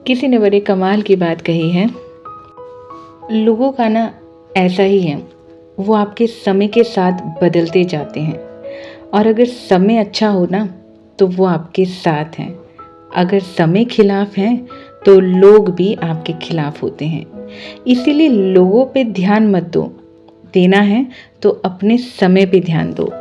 किसी ने बड़े कमाल की बात कही है, लोगों का ना ऐसा ही है, वो आपके समय के साथ बदलते जाते हैं और अगर समय अच्छा हो ना तो वो आपके साथ हैं, अगर समय खिलाफ है तो लोग भी आपके खिलाफ होते हैं। इसीलिए लोगों पे ध्यान मत दो, देना है तो अपने समय पे ध्यान दो।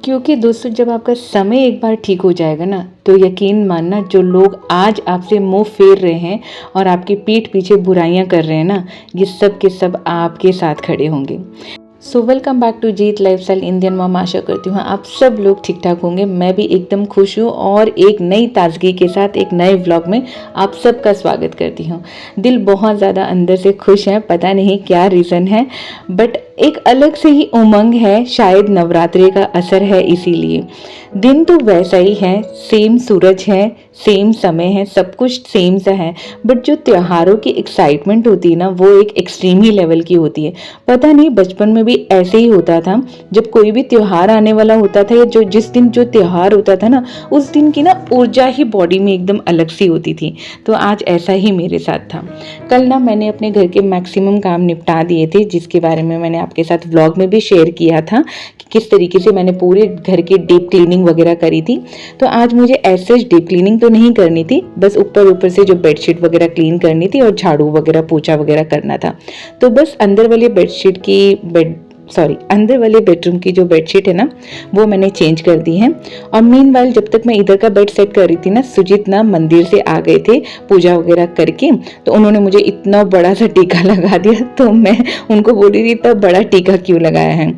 क्योंकि दोस्तों जब आपका समय एक बार ठीक हो जाएगा ना तो यकीन मानना, जो लोग आज आपसे मुंह फेर रहे हैं और आपकी पीठ पीछे बुराइयां कर रहे हैं ना, ये सब के सब आपके साथ खड़े होंगे। So welcome back to Jeet lifestyle Indian mom. आशा करती हूँ आप सब लोग ठीक ठाक होंगे। मैं भी एकदम खुश हूँ और एक नई ताजगी के साथ एक नए व्लॉग में आप सबका स्वागत करती हूँ। दिल बहुत ज़्यादा अंदर से खुश है, पता नहीं क्या रीज़न है, बट एक अलग से ही उमंग है। शायद नवरात्रि का असर है, इसीलिए दिन तो वैसा ही है, सेम सूरज है, सेम समय है, सब कुछ सेम सा है, बट जो त्योहारों की एक्साइटमेंट होती है ना वो एक एक्सट्रीम ही लेवल की होती है। पता नहीं बचपन में भी ऐसे ही होता था, जब कोई भी त्योहार आने वाला होता था या जो जिस दिन जो त्योहार होता था ना उस दिन की ना ऊर्जा ही बॉडी में एकदम अलग सी होती थी। तो आज ऐसा ही मेरे साथ था। कल ना मैंने अपने घर के मैक्सिमम काम निपटा दिए थे, जिसके बारे में मैंने आपके साथ व्लॉग में भी शेयर किया था कि किस तरीके से मैंने पूरे घर की डीप क्लीनिंग वगैरह करी थी। तो आज मुझे ऐसे डीप क्लीनिंग तो नहीं करनी थी, बस ऊपर ऊपर से जो बेडशीट वगैरह क्लीन करनी थी और झाड़ू वगैरह पोछा वगैरह करना था। तो बस अंदर वाली अंदर वाले बेडरूम की जो बेडशीट है ना वो मैंने चेंज कर दी है। और मीनवाइल जब तक मैं इधर का बेड सेट कर रही थी ना, सुजीत ना मंदिर से आ गए थे पूजा वगैरह करके, तो उन्होंने मुझे इतना बड़ा सा टीका लगा दिया। तो मैं उनको बोली थी इतना बड़ा टीका क्यों लगाया है।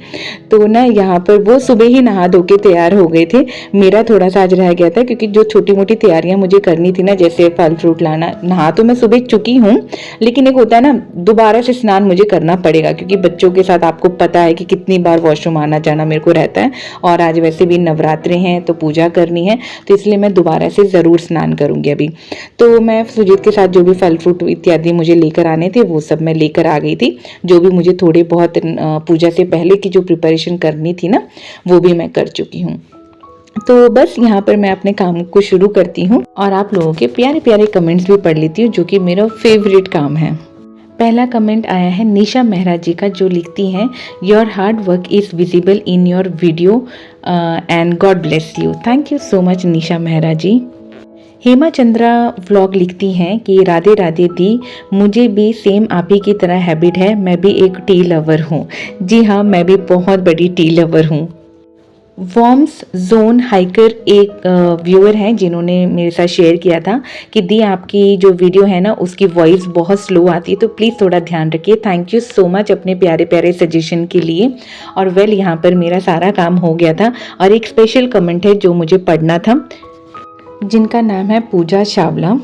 तो ना यहाँ पर वो सुबह ही नहा धो के तैयार हो गए थे। मेरा थोड़ा सा आज रह गया था, क्योंकि जो छोटी मोटी तैयारियां मुझे करनी थी ना, जैसे फल फ्रूट लाना, नहा तो मैं सुबह चुकी हूँ, लेकिन एक होता है ना दोबारा से स्नान मुझे करना पड़ेगा, क्योंकि बच्चों के साथ आपको पता है कि कितनी बार वॉशरूम आना जाना मेरे को रहता है। और आज वैसे भी नवरात्रे हैं तो पूजा करनी है, तो इसलिए मैं दोबारा से ज़रूर स्नान करूंगी अभी। तो मैं सुजीत के साथ जो भी फल फ्रूट इत्यादि मुझे लेकर आने थे वो सब मैं लेकर आ गई थी। जो भी मुझे थोड़े बहुत पूजा से पहले की जो प्रिपरेशन करनी थी ना वो भी मैं कर चुकी हूँ। तो बस यहाँ पर मैं अपने काम को शुरू करती हूँ और आप लोगों के प्यारे प्यारे कमेंट्स भी पढ़ लेती हूँ, जो कि मेरा फेवरेट काम है। पहला कमेंट आया है निशा मेहरा जी का, जो लिखती हैं your hard work is visible in your video and God bless you. Thank you so much Nisha Mehra ji. Hema Chandra vlog लिखती हैं कि राधे राधे दी, मुझे भी सेम आप ही की तरह हैबिट है, मैं भी एक टी लवर हूँ। जी हाँ, मैं भी बहुत बड़ी टी लवर हूँ। वॉर्म्स जोन हाइकर एक व्यूअर हैं जिन्होंने मेरे साथ शेयर किया था कि दी आपकी जो वीडियो है ना उसकी वॉइस बहुत स्लो आती है, तो प्लीज़ थोड़ा ध्यान रखिए। थैंक यू सो मच अपने प्यारे प्यारे सजेशन के लिए। और वेल यहाँ पर मेरा सारा काम हो गया था और एक स्पेशल कमेंट है जो मुझे पढ़ना था, जिनका नाम है पूजा चावला,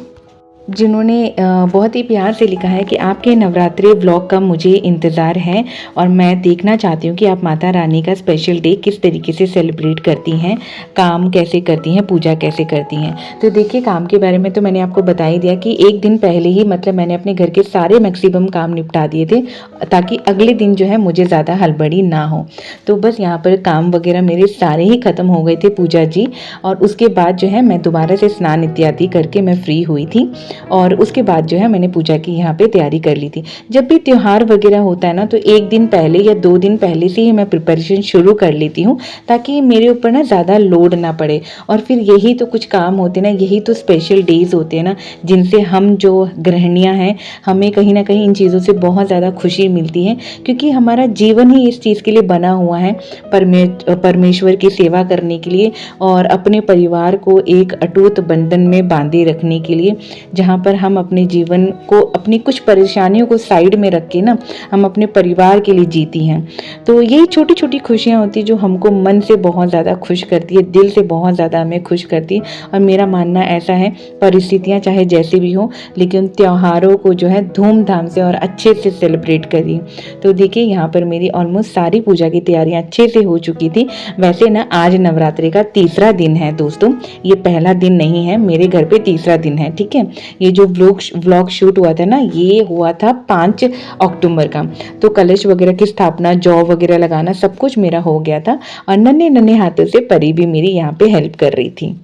जिन्होंने बहुत ही प्यार से लिखा है कि आपके नवरात्रि व्लॉग का मुझे इंतज़ार है और मैं देखना चाहती हूँ कि आप माता रानी का स्पेशल डे किस तरीके से सेलिब्रेट करती हैं, काम कैसे करती हैं, पूजा कैसे करती हैं। तो देखिए, काम के बारे में तो मैंने आपको बता ही दिया कि एक दिन पहले ही मतलब मैंने अपने घर के सारे मैक्सिमम काम निपटा दिए थे, ताकि अगले दिन जो है मुझे ज़्यादा हड़बड़ी ना हो। तो बस यहाँ पर काम वगैरह मेरे सारे ही ख़त्म हो गए थे पूजा जी, और उसके बाद जो है मैं दोबारा से स्नान इत्यादि करके मैं फ्री हुई थी और उसके बाद जो है मैंने पूजा की यहाँ पे तैयारी कर ली थी। जब भी त्योहार वगैरह होता है ना तो एक दिन पहले या 2 दिन पहले से ही मैं प्रिपरेशन शुरू कर लेती हूँ, ताकि मेरे ऊपर ना ज़्यादा लोड ना पड़े। और फिर यही तो कुछ काम होते हैं ना, यही तो स्पेशल डेज होते हैं ना, जिनसे हम जो गृहिणियाँ हैं हमें कहीं ना कहीं इन चीज़ों से बहुत ज़्यादा खुशी मिलती है, क्योंकि हमारा जीवन ही इस चीज़ के लिए बना हुआ है, परमेश्वर की सेवा करने के लिए और अपने परिवार को एक अटूट बंधन में बांधे रखने के लिए, जहाँ पर हम अपने जीवन को, अपनी कुछ परेशानियों को साइड में रख के ना हम अपने परिवार के लिए जीती हैं। तो यही छोटी छोटी खुशियाँ होती है जो हमको मन से बहुत ज़्यादा खुश करती है, दिल से बहुत ज़्यादा हमें खुश करती है। और मेरा मानना ऐसा है, परिस्थितियाँ चाहे जैसी भी हो, लेकिन त्योहारों को जो है धूमधाम से और अच्छे से सेलिब्रेट करिए। तो देखिए, यहाँ पर मेरी ऑलमोस्ट सारी पूजा की तैयारियाँ अच्छे से हो चुकी थी। वैसे ना आज नवरात्रि का तीसरा दिन है दोस्तों, ये पहला दिन नहीं है, मेरे घर पे तीसरा दिन है, ठीक है। ये जो व्लॉग शूट हुआ था ना, ये हुआ था 5 अक्टूबर का। तो कलश वगैरह की स्थापना, जौ वगैरह लगाना सब कुछ मेरा हो गया था और नन्हे नन्हे हाथों से परी भी मेरी यहाँ पे हेल्प कर रही थी।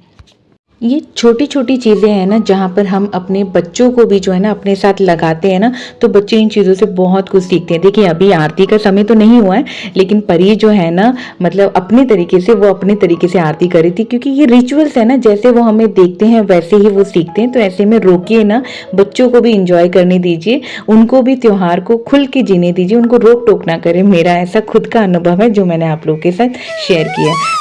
ये छोटी-छोटी चीज़ें हैं ना, जहाँ पर हम अपने बच्चों को भी जो है ना अपने साथ लगाते हैं ना, तो बच्चे इन चीज़ों से बहुत कुछ सीखते हैं। देखिए अभी आरती का समय तो नहीं हुआ है, लेकिन परी जो है ना मतलब अपने तरीके से, वो अपने तरीके से आरती कर रही थी, क्योंकि ये रिचुअल्स है ना, जैसे वो हमें देखते हैं वैसे ही वो सीखते हैं। तो ऐसे में रोकिए ना, बच्चों को भी एंजॉय करने दीजिए, उनको भी त्योहार को खुल के जीने दीजिए, उनको रोक टोक ना करें। मेरा ऐसा खुद का अनुभव है जो मैंने आप लोगों के साथ शेयर किया है।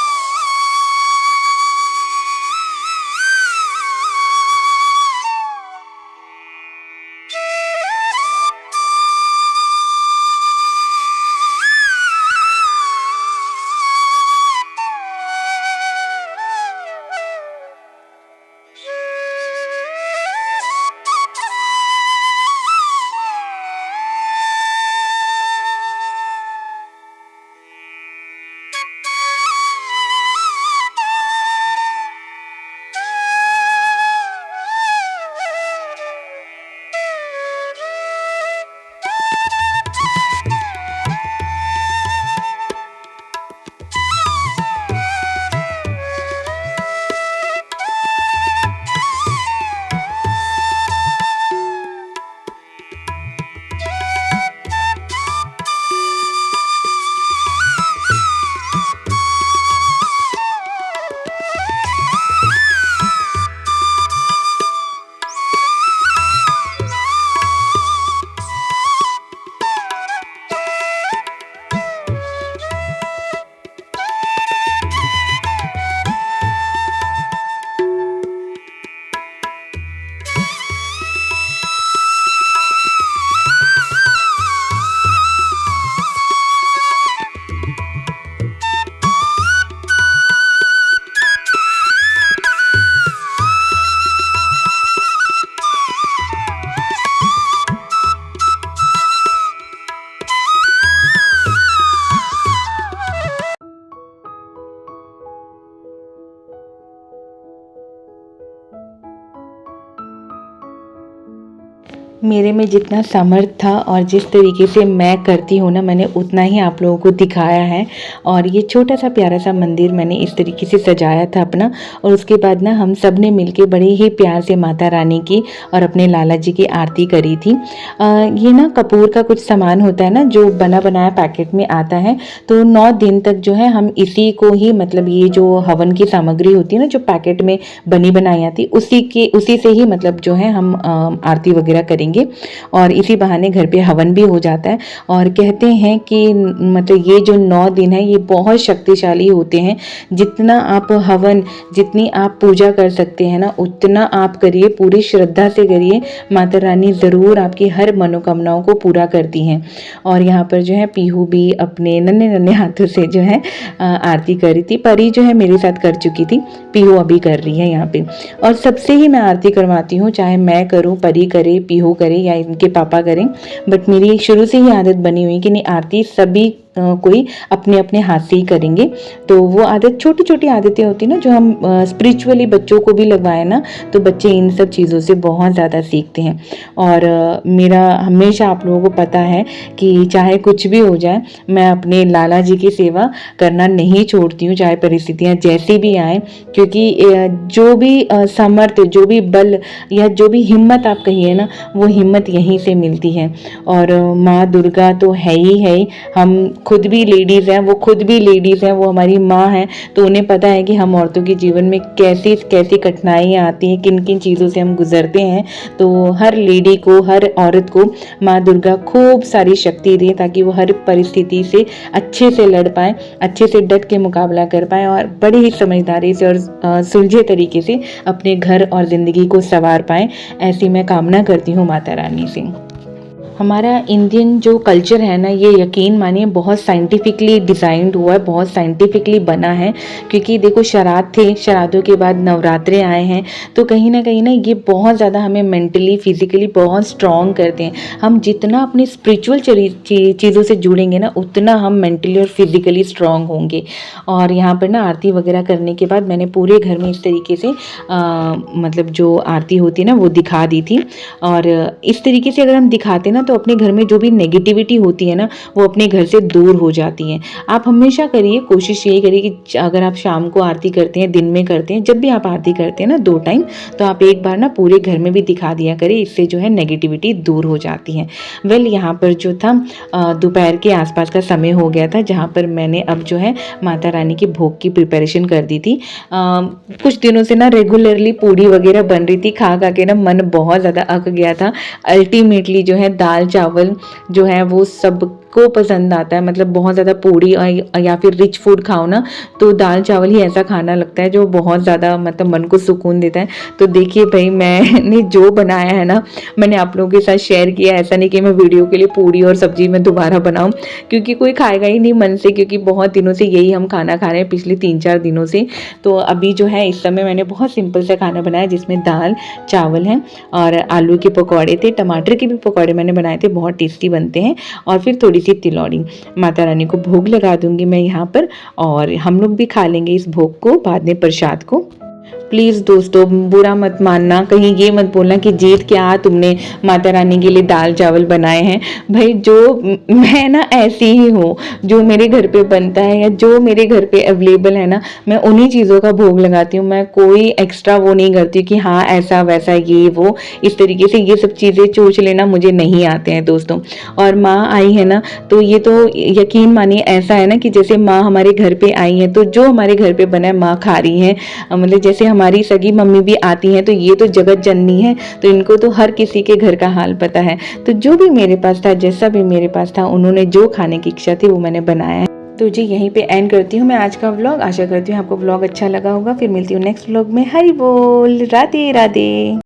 मेरे में जितना सामर्थ था और जिस तरीके से मैं करती हूँ ना, मैंने उतना ही आप लोगों को दिखाया है। और ये छोटा सा प्यारा सा मंदिर मैंने इस तरीके से सजाया था अपना। और उसके बाद ना हम सब ने मिलके बड़े ही प्यार से माता रानी की और अपने लाला जी की आरती करी थी। ये ना कपूर का कुछ सामान होता है ना, जो बना बनाया पैकेट में आता है। तो 9 दिन तक जो है हम इसी को ही, मतलब ये जो हवन की सामग्री होती है ना, जो पैकेट में बनी बनाई आती, उसी से ही मतलब जो है हम आरती वगैरह करेंगे। और इसी बहाने घर पे हवन भी हो जाता है। और कहते हैं कि मतलब ये जो 9 दिन है ये बहुत शक्तिशाली होते हैं। जितना आप हवन, जितनी आप पूजा कर सकते हैं ना, उतना आप करिए, पूरी श्रद्धा से करिए। माता रानी ज़रूर आपकी हर मनोकामनाओं को पूरा करती हैं। और यहाँ पर जो है पीहू भी अपने नन्हे नन्हे हाथों से जो है आरती कर रही थी। परी जो है मेरे साथ कर चुकी थी, पीहू अभी कर रही है यहाँ पे। और सबसे ही मैं आरती करवाती हूँ, चाहे मैं करूँ, परी करे, पीहू करे या इनके पापा करें। बट मेरी शुरू से ही आदत बनी हुई कि नहीं, आरती सभी कोई अपने अपने हाथ से ही करेंगे। तो वो आदत, छोटी छोटी आदतें होती ना, जो हम स्पिरिचुअली बच्चों को भी लगवाए ना, तो बच्चे इन सब चीज़ों से बहुत ज़्यादा सीखते हैं। और मेरा हमेशा, आप लोगों को पता है कि चाहे कुछ भी हो जाए, मैं अपने लाला जी की सेवा करना नहीं छोड़ती हूँ, चाहे परिस्थितियाँ जैसी भी आए। क्योंकि जो भी सामर्थ्य, जो भी बल या जो भी हिम्मत आप कहिए ना, वो हिम्मत यहीं से मिलती है। और माँ दुर्गा तो है ही। हम खुद भी लेडीज़ हैं, वो खुद भी लेडीज़ हैं, वो हमारी माँ हैं। तो उन्हें पता है कि हम औरतों के जीवन में कैसी कैसी कठिनाइयाँ आती हैं, किन किन चीज़ों से हम गुजरते हैं। तो हर लेडी को, हर औरत को माँ दुर्गा खूब सारी शक्ति दे, ताकि वो हर परिस्थिति से अच्छे से लड़ पाएँ, अच्छे से डट के मुकाबला कर पाएँ, और बड़ी ही समझदारी से और सुलझे तरीके से अपने घर और ज़िंदगी को संवार पाएँ। ऐसी मैं कामना करती हूँ माता रानी से। हमारा इंडियन जो कल्चर है ना, ये यकीन मानिए बहुत साइंटिफिकली डिज़ाइंड हुआ है, बहुत साइंटिफिकली बना है। क्योंकि देखो, श्राद्ध थे, श्राद्धों के बाद नवरात्रे आए हैं, तो कहीं ना ये बहुत ज़्यादा हमें मेंटली, फिजिकली बहुत स्ट्रॉन्ग करते हैं। हम जितना अपनी स्पिरिचुअल चीज़ों से जुड़ेंगे ना, उतना हम मेंटली और फिजिकली स्ट्रॉन्ग होंगे। और यहाँ पर ना आरती वगैरह करने के बाद मैंने पूरे घर में इस तरीके से मतलब जो आरती होती है ना, वो दिखा दी थी। और इस तरीके से अगर हम दिखाते ना, तो अपने घर में जो भी नेगेटिविटी होती है ना वो अपने घर से दूर हो जाती है। आप हमेशा करिए, कोशिश यही करिए कि अगर आप शाम को आरती करते हैं, दिन में करते हैं, जब भी आप आरती करते हैं ना 2 टाइम, तो आप एक बार ना पूरे घर में भी दिखा दिया करें, इससे जो है नेगेटिविटी दूर हो जाती है। यहाँ पर जो था दोपहर के आसपास का समय हो गया था, जहाँ पर मैंने अब जो है माता रानी की भोग की प्रिपरेशन कर दी थी। कुछ दिनों से ना रेगुलरली पूड़ी वगैरह बन रही थी, खा खा के ना मन बहुत ज़्यादा अक गया था। अल्टीमेटली जो है दाल चावल जो है वो सब को पसंद आता है, मतलब बहुत ज़्यादा पूड़ी या फिर रिच फूड खाओ ना तो दाल चावल ही ऐसा खाना लगता है जो बहुत ज़्यादा मतलब मन को सुकून देता है। तो देखिए भाई, मैंने जो बनाया है ना मैंने आप लोगों के साथ शेयर किया। ऐसा नहीं कि मैं वीडियो के लिए पूड़ी और सब्जी में दोबारा बनाऊं, क्योंकि कोई खाएगा ही नहीं मन से, क्योंकि बहुत दिनों से यही हम खाना खा रहे हैं पिछले 3-4 दिनों से। तो अभी जो है इस समय मैंने बहुत सिंपल सा खाना बनाया, जिसमें दाल चावल हैं और आलू के पकौड़े थे, टमाटर के भी पकौड़े मैंने बनाए थे, बहुत टेस्टी बनते हैं, और फिर थोड़ी सी तिलौड़ी। माता रानी को भोग लगा दूंगी मैं यहाँ पर, और हम लोग भी खा लेंगे इस भोग को बाद में, प्रसाद को। प्लीज़ दोस्तों बुरा मत मानना, कहीं ये मत बोलना कि जीत क्या तुमने माता रानी के लिए दाल चावल बनाए हैं। भाई जो मैं ना ऐसी ही हूँ, जो मेरे घर पे बनता है या जो मेरे घर पे अवेलेबल है ना, मैं उन्हीं चीज़ों का भोग लगाती हूँ। मैं कोई एक्स्ट्रा वो नहीं करती कि हाँ ऐसा वैसा ये वो, इस तरीके से ये सब चीज़ें चूच लेना मुझे नहीं आते हैं दोस्तों। और माँ आई है ना, तो ये तो यकीन मानिए ऐसा है ना कि जैसे माँ हमारे घर पे आई है, तो जो हमारे घर पे बना है माँ खा रही है। मतलब जैसे हमारी सगी मम्मी भी आती हैं, तो ये तो जगत जननी है, तो इनको तो हर किसी के घर का हाल पता है। तो जो भी मेरे पास था, जैसा भी मेरे पास था, उन्होंने जो खाने की इच्छा थी वो मैंने बनाया है। तो जी यहीं पे एंड करती हूँ मैं आज का व्लॉग। आशा करती हूँ आपको व्लॉग अच्छा लगा होगा। फिर मिलती हूँ नेक्स्ट व्लॉग में। हरि बोल, राधे राधे।